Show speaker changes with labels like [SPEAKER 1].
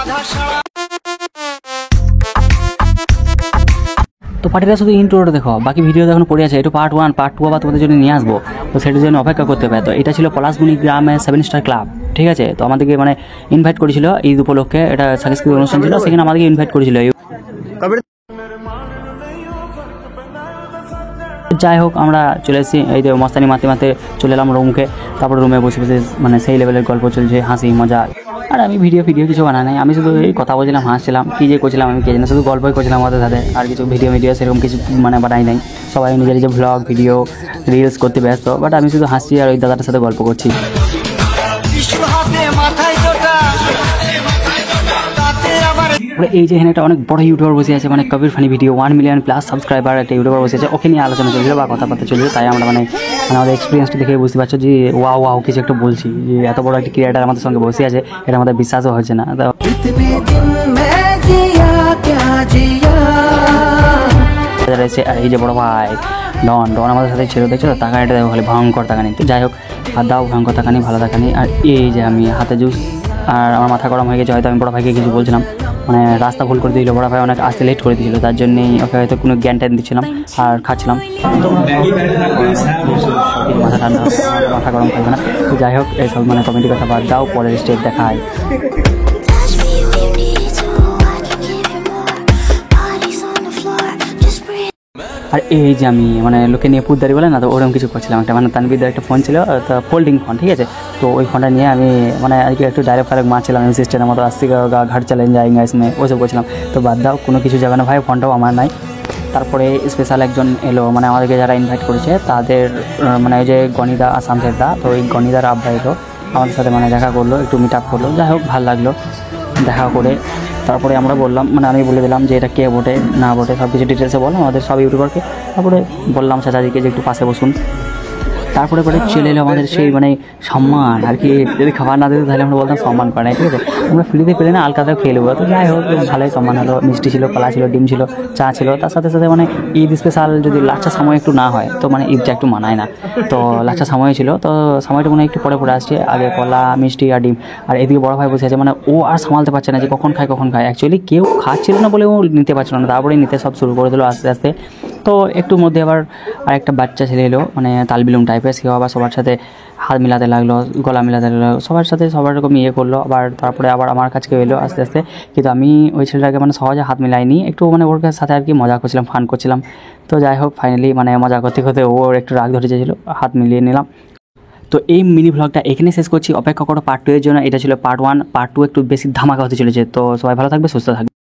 [SPEAKER 1] তো পার্টিটা শুধু ইন্ট্রোটা দেখো, বাকি ভিডিও এখন পড়ে আছে। এটা পার্ট 1 পার্ট 2 আবার তোমাদের জন্য নিয়ে আসবো, তো সেটার জন্য অপেক্ষা করতে হবে। তো এটা ছিল পলাশবনি গ্রামে 7 স্টার ক্লাব, ঠিক আছে। তো আমাদেরকে মানে ইনভাইট করেছিল ঈদ উপলক্ষে, এটা সাংস্কৃতিক অনুষ্ঠান ছিল, সেখানে আমাদেরকে ইনভাইট করেছিল। যাই হোক, আমরা চলে এসেছি, এই যে মস্তানি মারতে মারতে চলে এলাম রুমকে। তারপরে রুমে বসে বসে মানে সেই লেভেলের গল্প চলছে, হাসি মজা। আর আমি ভিডিও কিছু বানাই নাই, আমি শুধু এই কথা বলছিলাম, হাসছিলাম, কী যে করছিলাম আমি কে জানি, শুধু গল্পই করছিলাম আমাদের সাথে। আর কিছু ভিডিও সেরকম কিছু মানে বানাই নাই। সবাই নিজের নিজের ভ্লগ ভিডিও রিলস করতে ব্যস্ত, বাট আমি শুধু হাসছি আর ওই দাদাটার সাথে গল্প করছি। এই যে এখানে একটা অনেক বড় ইউটিউবার বসে আছে, মানে Kabir funny video 1 million plus subscriber একটা ইউটিউবার বসে আছে, ওকে নিয়ে আলোচনা চলছিল বা কথাবার্তা চলছিল। তাই আমরা মানে আমাদের এক্সপিরিয়েন্সটা দেখে বুঝতে পারছো যে ওয়াও কিছু একটা বলছি, যে এত বড় একটা ক্রিয়েটার আমাদের সঙ্গে বসে আছে, এটা আমাদের বিশ্বাসও হচ্ছে না। তো এই যে বড় ভাই ডন আমাদের সাথে ছিল, দেখছো তো তাকানিটা দেখো, খালি ভয়ঙ্কর তাকানি। তো যাই হোক, আর দাও ভয়ঙ্কর তাকানি, ভালো তাকানি। আর এই যে আমি হাতে জুস, আর আমার মাথা গরম হয়ে গেছে, হয়তো আমি বড় ভাইকে কিছু বলছিলাম, মানে রাস্তা ভুল করে দিয়েছিল, বড় ভাই অনেক আসতে লেট করে দিয়েছিল, তার জন্যই ওকে হয়তো কোনো জ্ঞান ট্যান দিচ্ছিলাম আর খাচ্ছিলাম। মাথা ঠান্ডা, মাথা গরম থাকবে না। তো যাই হোক, এইসব মানে কমেডি কথা বাদ দাও, পরের স্টেপ দেখায়। আর এই যে আমি মানে লোকে নিয়ে পুদ্দারি বলে না, তো ওরকম কিছু করছিলাম একটা, মানে তানবিদের একটা ফোন ছিল, তো ফোল্ডিং ফোন, ঠিক আছে। তো ওই ফোনটা নিয়ে আমি মানে আর কি একটু ডাইরেক্ট ফাইরেক্ট মারছিলাম, সিস্টেমের মতো আসছি ঘাট চ্যালেঞ্জ যাইঙ্গা इसमें ওইসব করছিলাম। তো বাদ দাও, কোনো কিছু যাবে না ভাই, ফোনটাও আমার নাই। তারপরে স্পেশাল একজন এলো, মানে আমাদেরকে যারা ইনভাইট করেছে তাদের মানে ওই যে গণিদা আসাম দা, তো ওই গণিদার আব্বা এলো আমাদের সাথে, মানে দেখা করলো, একটু মিট আপ করলো। যাই হোক, ভালো লাগলো দেখা করে। তারপরে আমরা বললাম, মানে আমি বলে দিলাম যে এটা কে ভোটে না ভোটে সব কিছু ডিটেলসে বললাম আমাদের সব ইউটিউবারকে। তারপরে বললাম চাচাজিকে যে একটু পাশে বসুন। তারপরে চলে এলো আমাদের সেই মানে সম্মান আর কি, যদি খাবার না দিত তাহলে আমরা বলতাম সম্মান পায় না, ঠিক আছে। আমরা ফ্রিতে পেলে না আলকাতাও খেয়ে নেবো। তো যাই হোক, ভালোই সম্মান হলো, মিষ্টি ছিল, কলা ছিল, ডিম ছিল, চা ছিল। তার সাথে সাথে মানে ঈদ স্পেশাল যদি লাচ্ছা সময় একটু না হয় তো মানে ঈদটা একটু মানায় না। তো লাচ্ছা সময় ছিল, তো সময়টা মনে একটু পরে আসছে, আগে কলা মিষ্টি আর ডিম। আর এদিকে বড় ভাই বসে আছে, মানে ও আর সামালতে পারছে না যে কখন খায়। অ্যাকচুয়ালি কেউ খাচ্ছিল না বলে ও নিতে পারছিল না, তারপরে নিতে সব শুরু করে দিল আস্তে আস্তে। তো একটু মধ্যে আবার আরেকটা বাচ্চা ছেলে এলো, মানে তালবিলুম টাইপের, সেও আবার সবার সাথে হাত মিলাতে লাগলো, গলা মিলাতে লাগলো, সবার সাথে সবার রকম করলো। তারপরে আবার আমার কাছে এলো আস্তে আস্তে, কিন্তু আমি ওই ছেলেটাকে মানে সহজে হাত মিলাইনি, একটু মানে ওর সাথে আর কি মজা করছিলাম, ফান করছিলাম। তো যাই হোক, ফাইনালি মানে মজা করতে করতে ওর একটু রাগ ধরে চেয়েছিল, হাত মিলিয়ে নিলাম। তো এই মিনি ভ্লগটা এখানে শেষ করছি, অপেক্ষা করো পার্ট 2 এর জন্য। এটা ছিল পার্ট 1, পার্ট 2 একটু বেশি ধামাকা হতে চলেছে। তো সবাই ভালো থাকবে, সুস্থ থাকবে।